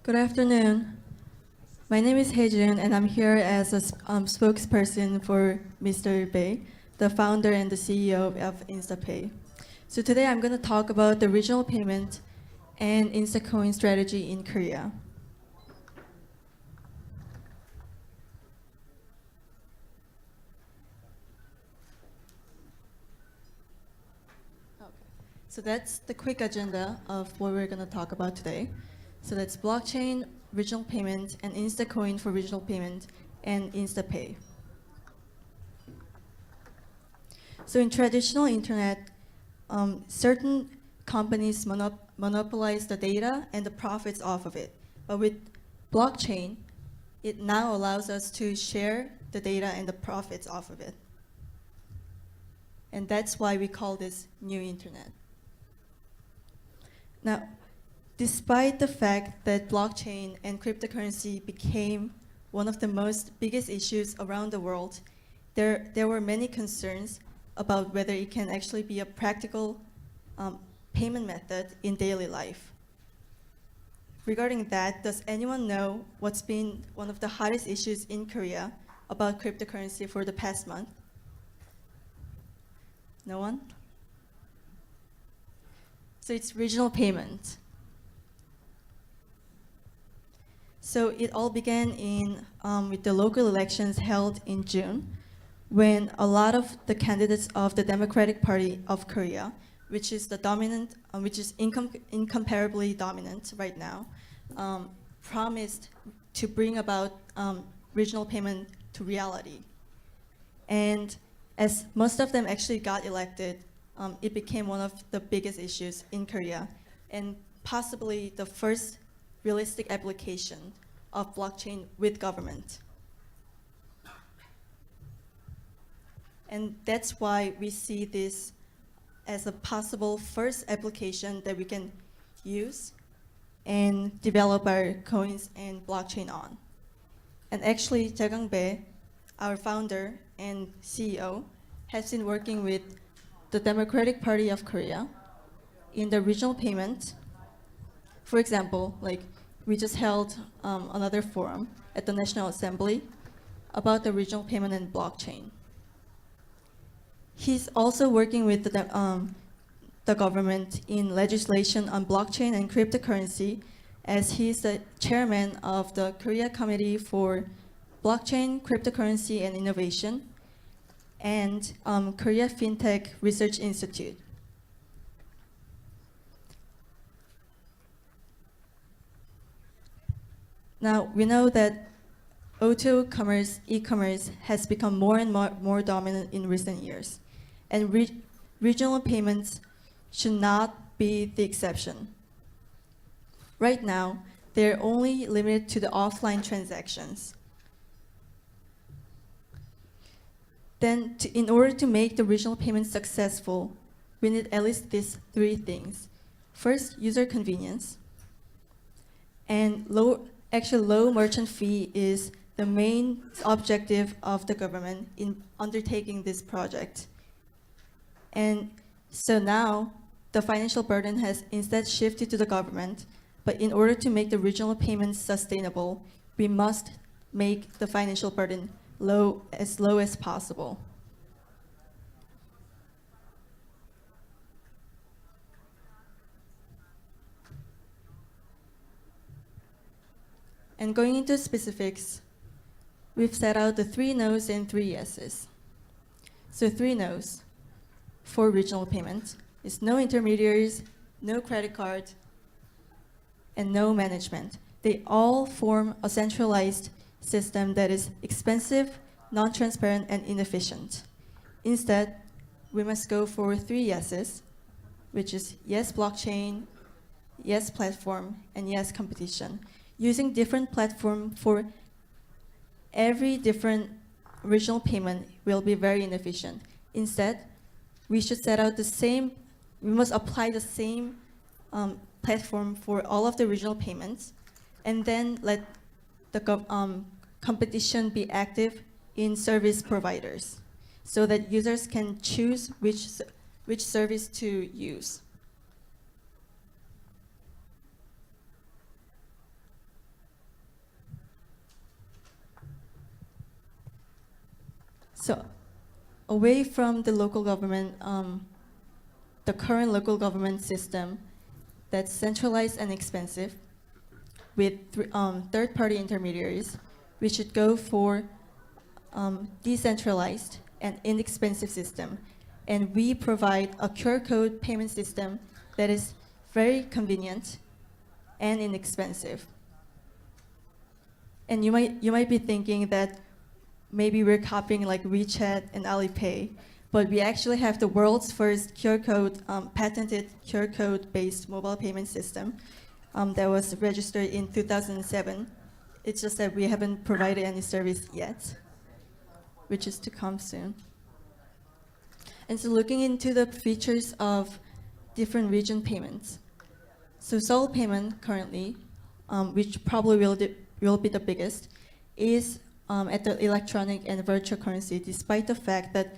Good afternoon. My name is Haejun, and I'm here as a spokesperson for Mr. Bei, the founder and the CEO of Instapay. So today I'm going to talk about the regional payment and Instacoin strategy in Korea. So that's the quick agenda of what we're going to talk about today. So that's blockchain, regional payment, and Instacoin for regional payment, and Instapay. So in traditional internet, certain companies monopolize the data and the profits off of it. But with blockchain, it now allows us to share the data and the profits off of it. And that's why we call this new internet. Now, despite the fact that blockchain and cryptocurrency became one of the biggest issues around the world, there were many concerns about whether it can actually be a practical payment method in daily life. Regarding that, does anyone know what's been one of the hottest issues in Korea about cryptocurrency for the past month? No one? So it's regional payment. So it all began with the local elections held in June, when a lot of the candidates of the Democratic Party of Korea, which is incomparably dominant right now, promised to bring about regional payment to reality. And as most of them actually got elected, it became one of the biggest issues in Korea, and possibly the first realistic application of blockchain with government. And that's why we see this as a possible first application that we can use and develop our coins and blockchain on. And actually, Jae Bae, our founder and CEO, has been working with the Democratic Party of Korea in the regional payment. For example, we just held another forum at the National Assembly about the regional payment and blockchain. He's also working with the government in legislation on blockchain and cryptocurrency, as he's the chairman of the Korea Committee for Blockchain, Cryptocurrency, and Innovation, and Korea FinTech Research Institute. Now, we know that auto commerce, e-commerce, has become more and more dominant in recent years, and regional payments should not be the exception. Right now, they're only limited to the offline transactions. Then, in order to make the regional payment successful, we need at least these three things. First, user convenience, and low merchant fee is the main objective of the government in undertaking this project. And so now, the financial burden has instead shifted to the government, but in order to make the regional payments sustainable, we must make the financial burden low as possible. And going into specifics, we've set out the 3 no's and 3 yeses. So 3 no's for regional payment is no intermediaries, no credit card, and no management. They all form a centralized system that is expensive, non-transparent, and inefficient. Instead, we must go for 3 yeses, which is yes blockchain, yes platform, and yes competition. Using different platform for every different regional payment will be very inefficient. Instead, we should we must apply the same platform for all of the regional payments, and then let the competition be active in service providers, so that users can choose which service to use. So away from the local government, the current local government system that's centralized and expensive with third-party intermediaries, we should go for decentralized and inexpensive system. And we provide a QR code payment system that is very convenient and inexpensive. And you might be thinking that maybe we're copying like WeChat and Alipay, but we actually have the world's first QR code, patented QR code-based mobile payment system that was registered in 2007. It's just that we haven't provided any service yet, which is to come soon. And so looking into the features of different region payments. So Seoul payment currently, which probably will be the biggest, is at the electronic and virtual currency, despite the fact that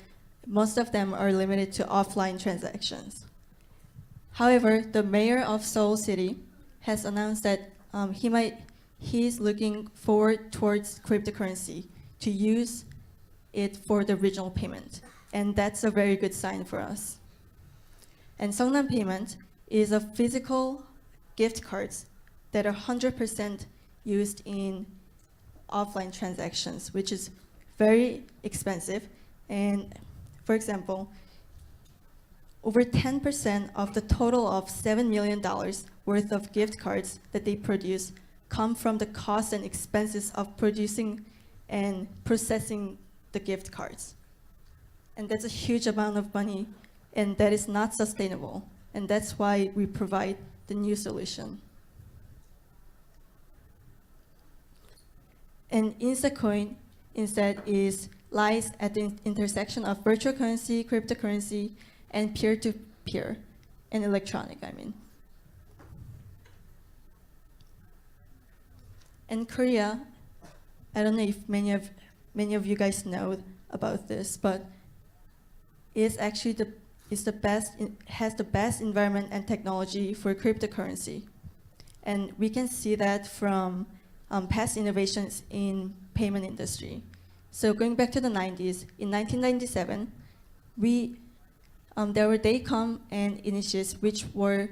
most of them are limited to offline transactions. However, the mayor of Seoul City has announced that he's looking forward towards cryptocurrency to use it for the regional payment. And that's a very good sign for us. And Seongnam payment is a physical gift cards that are 100% used in offline transactions, which is very expensive. And for example, over 10% of the total of $7 million worth of gift cards that they produce come from the costs and expenses of producing and processing the gift cards. And that's a huge amount of money, and that is not sustainable. And that's why we provide the new solution. And Instacoin instead lies at the intersection of virtual currency, cryptocurrency, and peer-to-peer, and electronic, I mean. In Korea, I don't know if many of you guys know about this, but it's actually has the best environment and technology for cryptocurrency. And we can see that from past innovations in payment industry. So going back to the 90s, in 1997, there were Daycom and Initius, which were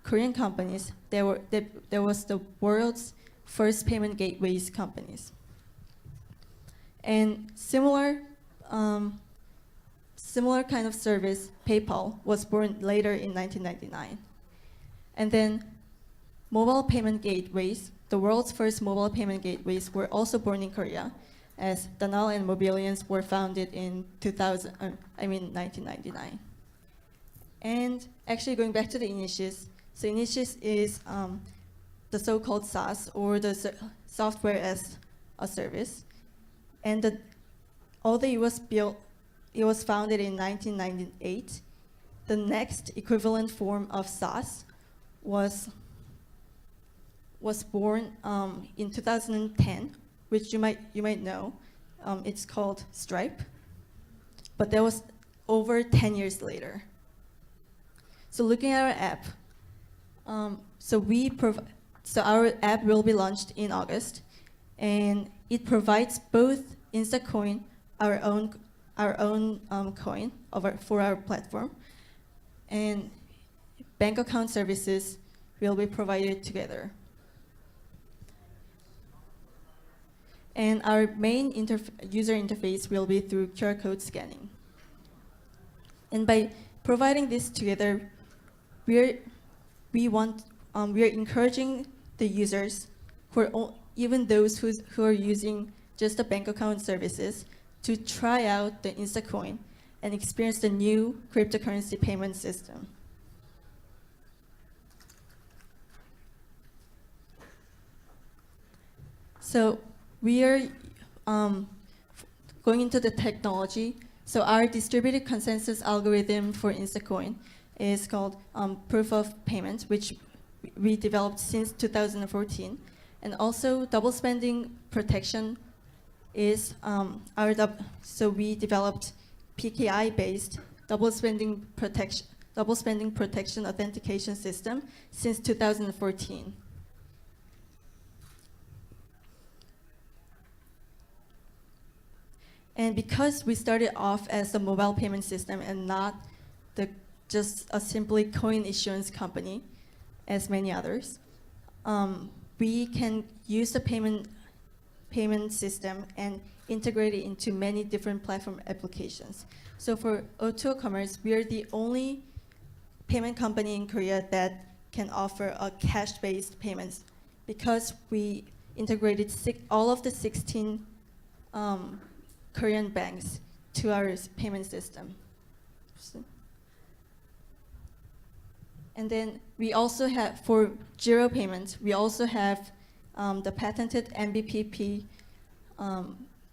Korean companies. There was the world's first payment gateways companies. And similar kind of service, PayPal, was born later in 1999. And then mobile payment gateways, the world's first mobile payment gateways, were also born in Korea, as Danal and Mobilians were founded in 1999. And actually going back to the Initius, so Initius is the so-called SaaS, or the software as a service. And although it was founded in 1998, the next equivalent form of SaaS was born in 2010, which you might know. It's called Stripe, but that was over 10 years later. So looking at our app, so our app will be launched in August, and it provides both Instacoin, our own coin for our platform, and bank account services will be provided together. And our main user interface will be through QR code scanning. And by providing this together, we are encouraging the users, even those who are using just the bank account services, to try out the Instacoin and experience the new cryptocurrency payment system. So we are going into the technology. So our distributed consensus algorithm for Instacoin is called proof of payment, which we developed since 2014. And also double spending protection is so we developed PKI-based double spending protection authentication system since 2014. And because we started off as a mobile payment system and not just a simply coin issuance company, as many others, we can use the payment system and integrate it into many different platform applications. So for O2O Commerce, we are the only payment company in Korea that can offer a cash-based payments because we integrated all of the 16 Korean banks to our payment system. And then we also have, for Giro payments, we also have the patented MBPP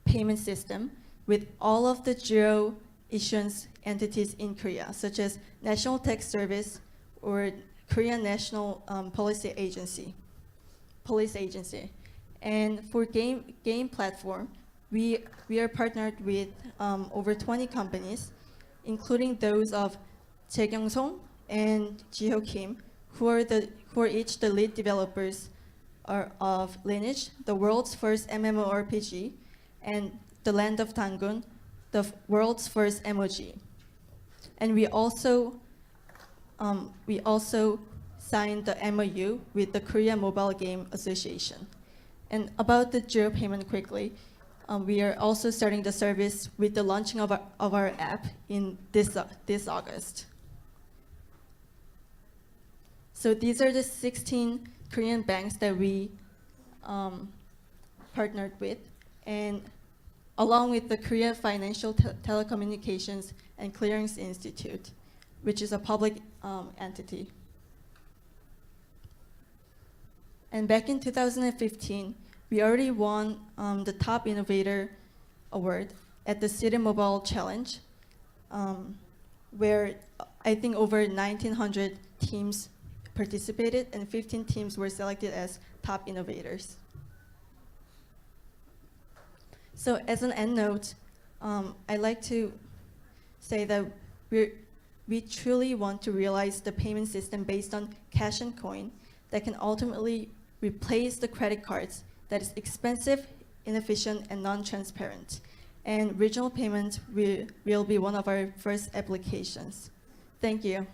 payment system with all of the Giro issuance entities in Korea, such as National Tax Service or Korean National Police Agency. And for game platform, we are partnered with over 20 companies, including those of Jae-kyung-song and Jiho Kim, who are each the lead developers of Lineage, the world's first MMORPG, and The Land of Dangun, the world's first MOG. And we also signed the MOU with the Korea Mobile Game Association. And about the Giro payment quickly, we are also starting the service with the launching of our app in this August. So these are the 16 Korean banks that we partnered with, and along with the Korea Financial Telecommunications and Clearance Institute, which is a public entity. And back in 2015, we already won the Top Innovator Award at the City Mobile Challenge, where I think over 1,900 teams participated and 15 teams were selected as top innovators. So as an end note, I'd like to say that we truly want to realize the payment system based on cash and coin that can ultimately replace the credit cards that is expensive, inefficient, and non-transparent. And regional payments will be one of our first applications. Thank you.